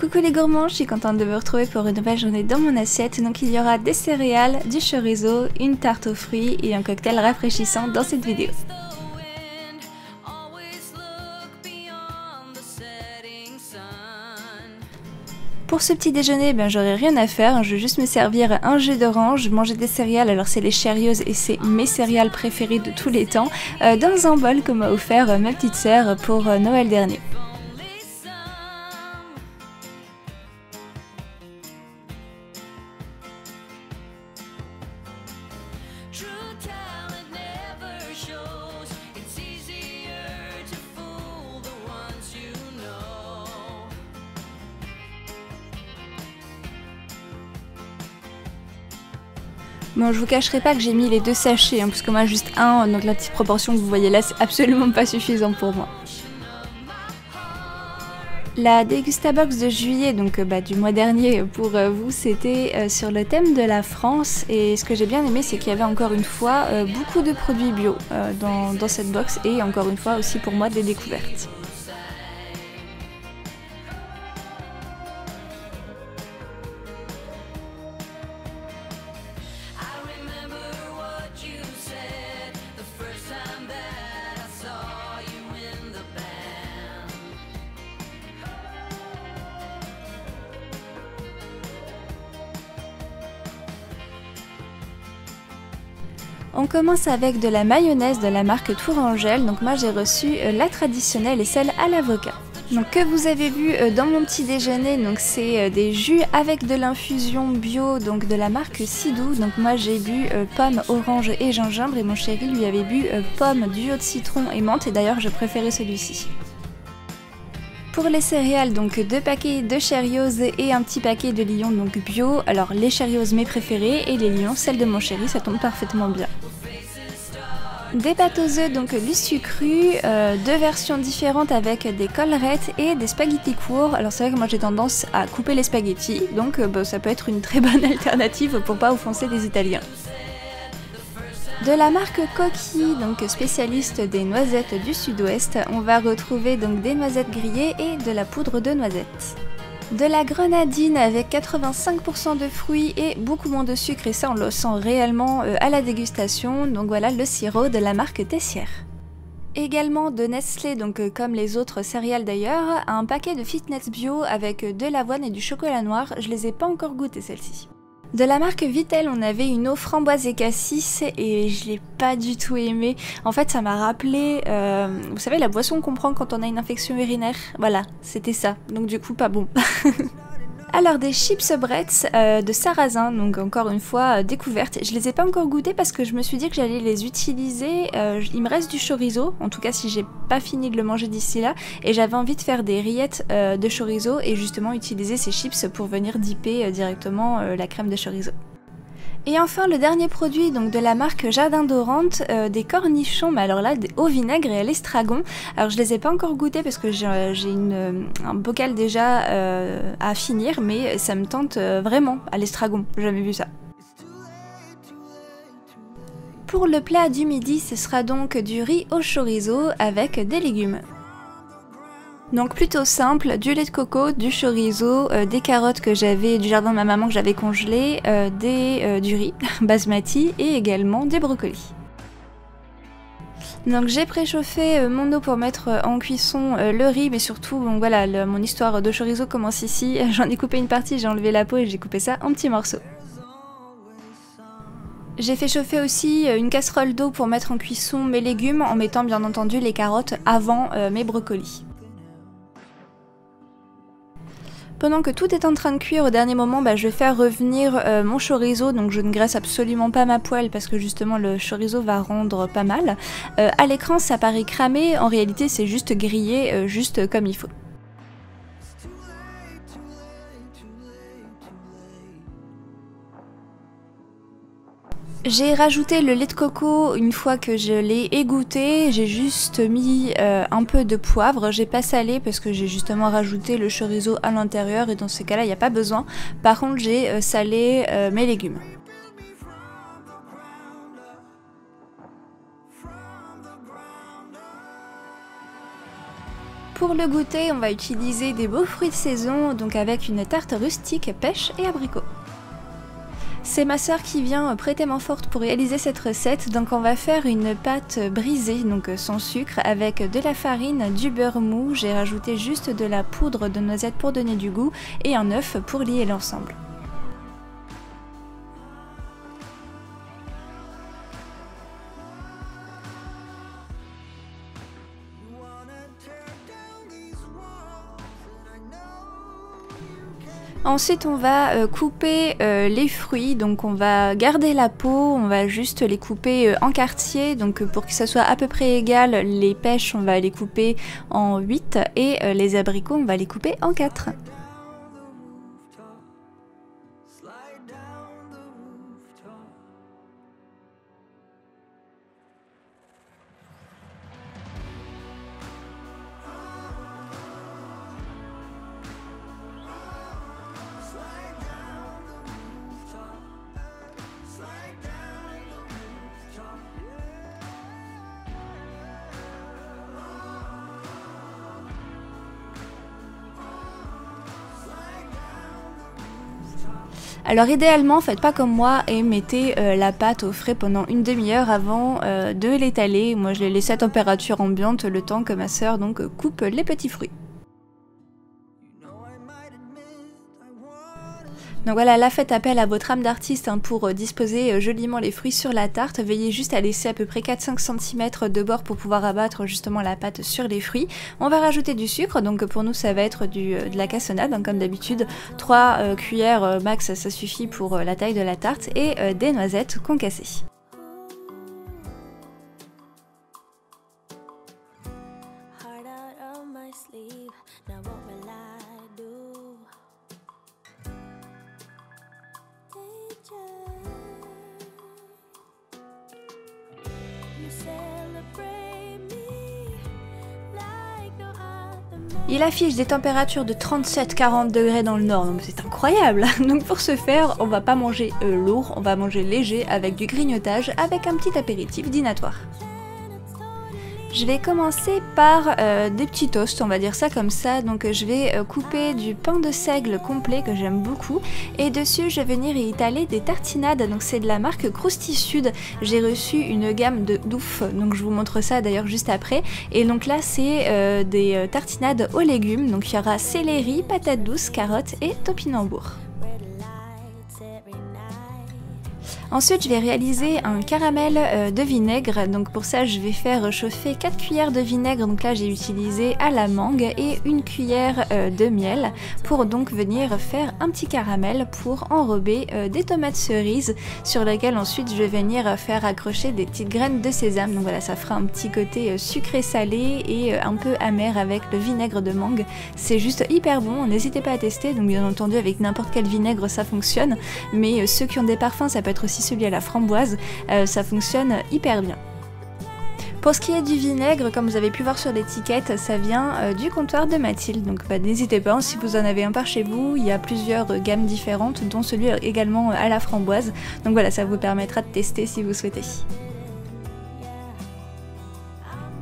Coucou les gourmands, je suis contente de vous retrouver pour une nouvelle journée dans mon assiette. Donc il y aura des céréales, du chorizo, une tarte aux fruits et un cocktail rafraîchissant dans cette vidéo. Pour ce petit déjeuner, j'aurai rien à faire, je vais juste me servir un jus d'orange, manger des céréales, alors c'est les Cheerios et c'est mes céréales préférées de tous les temps, dans un bol que m'a offert ma petite sœur pour Noël dernier. Bon, je vous cacherai pas que j'ai mis les deux sachets, parce que moi juste un, donc la petite proportion que vous voyez là, c'est absolument pas suffisant pour moi. La Dégustabox de juillet, donc du mois dernier pour vous, c'était sur le thème de la France, et ce que j'ai bien aimé, c'est qu'il y avait encore une fois beaucoup de produits bio dans cette box, et encore une fois aussi pour moi des découvertes. On commence avec de la mayonnaise de la marque Tourangelle, donc moi j'ai reçu la traditionnelle et celle à l'avocat. Donc que vous avez vu dans mon petit déjeuner, donc c'est des jus avec de l'infusion bio, donc de la marque Sidou. Donc moi j'ai bu pomme, orange et gingembre et mon chéri lui avait bu pomme, duo de citron et menthe, et d'ailleurs je préférais celui-ci. Pour les céréales, donc 2 paquets de Cheerios et un petit paquet de Lion donc bio. Alors les Cheerios mes préférés et les Lions celles de mon chéri, ça tombe parfaitement bien. Des pâtes aux œufs, donc du sucru, deux versions différentes avec des collerettes et des spaghettis courts. Alors c'est vrai que moi j'ai tendance à couper les spaghettis, donc ça peut être une très bonne alternative pour pas offenser les Italiens. De la marque Coquille, donc spécialiste des noisettes du sud-ouest, on va retrouver donc des noisettes grillées et de la poudre de noisettes. De la grenadine avec 85% de fruits et beaucoup moins de sucre, et ça on le sent réellement à la dégustation, donc voilà le sirop de la marque Tessière. Également de Nestlé, donc comme les autres céréales d'ailleurs, un paquet de Fitness Bio avec de l'avoine et du chocolat noir, je les ai pas encore goûtées celles-ci. De la marque Vittel, on avait une eau framboise et cassis et je l'ai pas du tout aimée. En fait, ça m'a rappelé, vous savez, la boisson qu'on prend quand on a une infection urinaire. Voilà, c'était ça. Donc du coup, pas bon. Alors des chips Bretz de sarrasin, donc encore une fois découverte. Je les ai pas encore goûtées parce que je me suis dit que j'allais les utiliser. Il me reste du chorizo, en tout cas si j'ai pas fini de le manger d'ici là, et j'avais envie de faire des rillettes de chorizo et justement utiliser ces chips pour venir dipper directement la crème de chorizo. Et enfin le dernier produit, donc de la marque Jardin d'Orante, des cornichons, mais alors là au vinaigre et à l'estragon. Alors je les ai pas encore goûtés parce que j'ai un bocal déjà à finir, mais ça me tente vraiment à l'estragon, j'ai jamais vu ça. Pour le plat du midi, ce sera donc du riz au chorizo avec des légumes. Donc plutôt simple, du lait de coco, du chorizo, des carottes que j'avais du jardin de ma maman que j'avais congelées, du riz basmati et également des brocolis. Donc j'ai préchauffé mon eau pour mettre en cuisson le riz, mais surtout bon, voilà, mon histoire de chorizo commence ici. J'en ai coupé une partie, j'ai enlevé la peau et j'ai coupé ça en petits morceaux. J'ai fait chauffer aussi une casserole d'eau pour mettre en cuisson mes légumes en mettant bien entendu les carottes avant mes brocolis. Pendant que tout est en train de cuire, au dernier moment, je vais faire revenir mon chorizo, donc je ne graisse absolument pas ma poêle parce que justement le chorizo va rendre pas mal. À l'écran ça paraît cramé, en réalité c'est juste grillé, juste comme il faut. J'ai rajouté le lait de coco une fois que je l'ai égoutté, j'ai juste mis un peu de poivre, j'ai pas salé parce que j'ai justement rajouté le chorizo à l'intérieur et dans ces cas-là il n'y a pas besoin. Par contre j'ai salé mes légumes. Pour le goûter, on va utiliser des beaux fruits de saison, donc avec une tarte rustique, pêche et abricot. C'est ma soeur qui vient prêter main forte pour réaliser cette recette, donc on va faire une pâte brisée, donc sans sucre, avec de la farine, du beurre mou, j'ai rajouté juste de la poudre de noisette pour donner du goût, et un œuf pour lier l'ensemble. Ensuite on va couper les fruits, donc on va garder la peau, on va juste les couper en quartiers, donc pour que ça soit à peu près égal, les pêches on va les couper en 8 et les abricots on va les couper en 4. Alors idéalement, faites pas comme moi et mettez la pâte au frais pendant une demi-heure avant de l'étaler. Moi je l'ai laissé à température ambiante le temps que ma soeur donc coupe les petits fruits. Donc voilà, là faites appel à votre âme d'artiste hein, pour disposer joliment les fruits sur la tarte. Veillez juste à laisser à peu près 4-5 cm de bord pour pouvoir abattre justement la pâte sur les fruits. On va rajouter du sucre, donc pour nous ça va être de la cassonade, hein, comme d'habitude. 3 cuillères max, ça suffit pour la taille de la tarte, et des noisettes concassées. Il affiche des températures de 37-40 degrés dans le nord, donc c'est incroyable. Donc pour ce faire, on va pas manger lourd, on va manger léger avec du grignotage, avec un petit apéritif dînatoire. Je vais commencer par des petits toasts, on va dire ça comme ça. Donc je vais couper du pain de seigle complet que j'aime beaucoup, et dessus je vais venir y étaler des tartinades. Donc c'est de la marque Crousty Sud. J'ai reçu une gamme de d'ouf, donc je vous montre ça d'ailleurs juste après. Et donc là c'est des tartinades aux légumes. Donc il y aura céleri, patates douces, carottes et topinambour. Ensuite, je vais réaliser un caramel de vinaigre. Donc pour ça, je vais faire chauffer 4 cuillères de vinaigre. Donc là, j'ai utilisé à la mangue, et 1 cuillère de miel pour donc venir faire un petit caramel pour enrober des tomates cerises sur lesquelles ensuite je vais venir faire accrocher des petites graines de sésame. Donc voilà, ça fera un petit côté sucré salé et un peu amer avec le vinaigre de mangue. C'est juste hyper bon, n'hésitez pas à tester. Donc bien entendu, avec n'importe quel vinaigre ça fonctionne, mais ceux qui ont des parfums, ça peut être aussi celui à la framboise, ça fonctionne hyper bien. Pour ce qui est du vinaigre, comme vous avez pu voir sur l'étiquette, ça vient du comptoir de Mathilde, donc n'hésitez pas, si vous en avez un par chez vous, il y a plusieurs gammes différentes, dont celui également à la framboise, donc voilà, ça vous permettra de tester si vous souhaitez.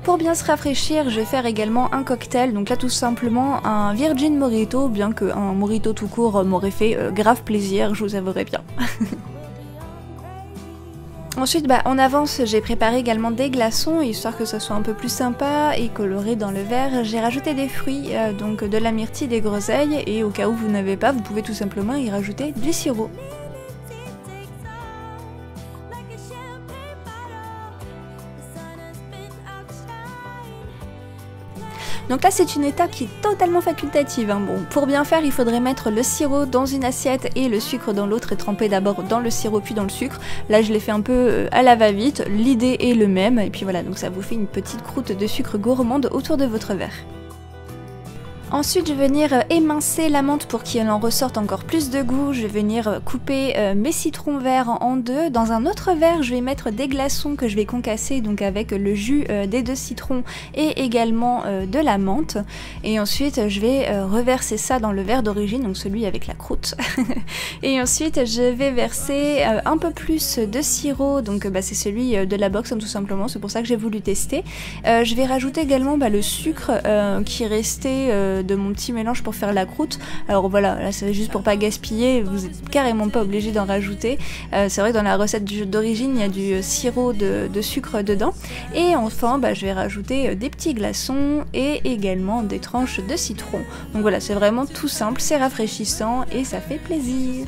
Pour bien se rafraîchir, je vais faire également un cocktail, donc là tout simplement un Virgin Mojito, bien qu'un Mojito tout court m'aurait fait grave plaisir, je vous avouerai bien. Ensuite, en avance, j'ai préparé également des glaçons, histoire que ça soit un peu plus sympa et coloré dans le verre. J'ai rajouté des fruits, donc de la myrtille, des groseilles, et au cas où vous n'avez pas, vous pouvez tout simplement y rajouter du sirop. Donc là c'est une étape qui est totalement facultative, hein. Bon, pour bien faire il faudrait mettre le sirop dans une assiette et le sucre dans l'autre, et tremper d'abord dans le sirop puis dans le sucre. Là je l'ai fait un peu à la va-vite, l'idée est le même, et puis voilà, donc ça vous fait une petite croûte de sucre gourmande autour de votre verre. Ensuite, je vais venir émincer la menthe pour qu'il en ressorte encore plus de goût. Je vais venir couper mes citrons verts en deux. Dans un autre verre, je vais mettre des glaçons que je vais concasser donc avec le jus des 2 citrons et également de la menthe. Et ensuite, je vais reverser ça dans le verre d'origine, donc celui avec la croûte. Et ensuite, je vais verser un peu plus de sirop, donc c'est celui de la box, hein, tout simplement. C'est pour ça que j'ai voulu tester. Je vais rajouter également le sucre qui restait de mon petit mélange pour faire la croûte. Alors voilà, là c'est juste pour pas gaspiller, vous êtes carrément pas obligé d'en rajouter. C'est vrai que dans la recette d'origine il y a du sirop de sucre dedans. Et enfin je vais rajouter des petits glaçons et également des tranches de citron. Donc voilà, c'est vraiment tout simple, c'est rafraîchissant et ça fait plaisir.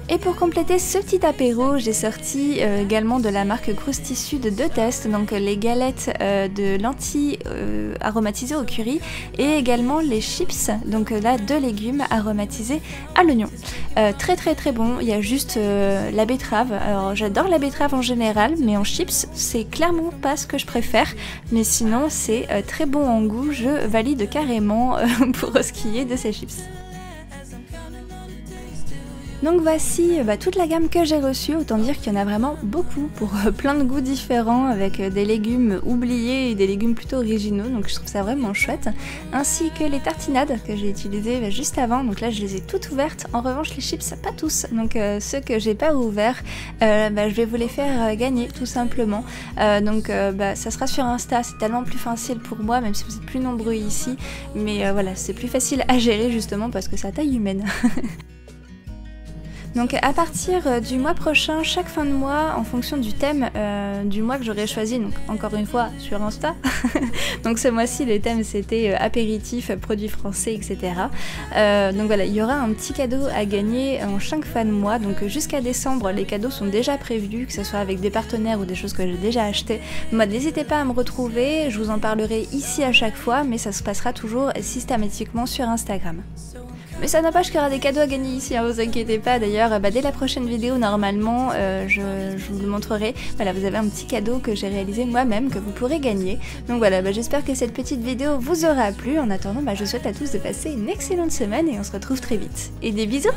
Et pour compléter ce petit apéro, j'ai sorti également de la marque Krusty Sud 2 tests, donc les galettes de lentilles aromatisées au curry et également les chips, donc là 2 légumes aromatisés à l'oignon. Très bon, il y a juste la betterave. Alors j'adore la betterave en général, mais en chips c'est clairement pas ce que je préfère, mais sinon c'est très bon en goût, je valide carrément pour ce qui est de ces chips. Donc voici toute la gamme que j'ai reçue, autant dire qu'il y en a vraiment beaucoup pour plein de goûts différents avec des légumes oubliés et des légumes plutôt originaux, donc je trouve ça vraiment chouette. Ainsi que les tartinades que j'ai utilisées juste avant, donc là je les ai toutes ouvertes. En revanche les chips pas tous, donc ceux que j'ai pas ouverts, je vais vous les faire gagner tout simplement. Ça sera sur Insta, c'est tellement plus facile pour moi, même si vous êtes plus nombreux ici, mais voilà, c'est plus facile à gérer justement parce que c'est à taille humaine. Donc à partir du mois prochain, chaque fin de mois, en fonction du thème du mois que j'aurais choisi, donc encore une fois sur Insta, donc ce mois-ci le thème c'était apéritif, produits français, etc. Donc voilà, il y aura un petit cadeau à gagner en chaque fin de mois, donc jusqu'à décembre les cadeaux sont déjà prévus, que ce soit avec des partenaires ou des choses que j'ai déjà achetées. Moi, n'hésitez pas à me retrouver, je vous en parlerai ici à chaque fois, mais ça se passera toujours systématiquement sur Instagram. Mais ça n'empêche qu'il y aura des cadeaux à gagner ici, hein, vous inquiétez pas. D'ailleurs, dès la prochaine vidéo, normalement, je vous le montrerai. Voilà, vous avez un petit cadeau que j'ai réalisé moi-même, que vous pourrez gagner. Donc voilà, j'espère que cette petite vidéo vous aura plu. En attendant, je vous souhaite à tous de passer une excellente semaine et on se retrouve très vite. Et des bisous!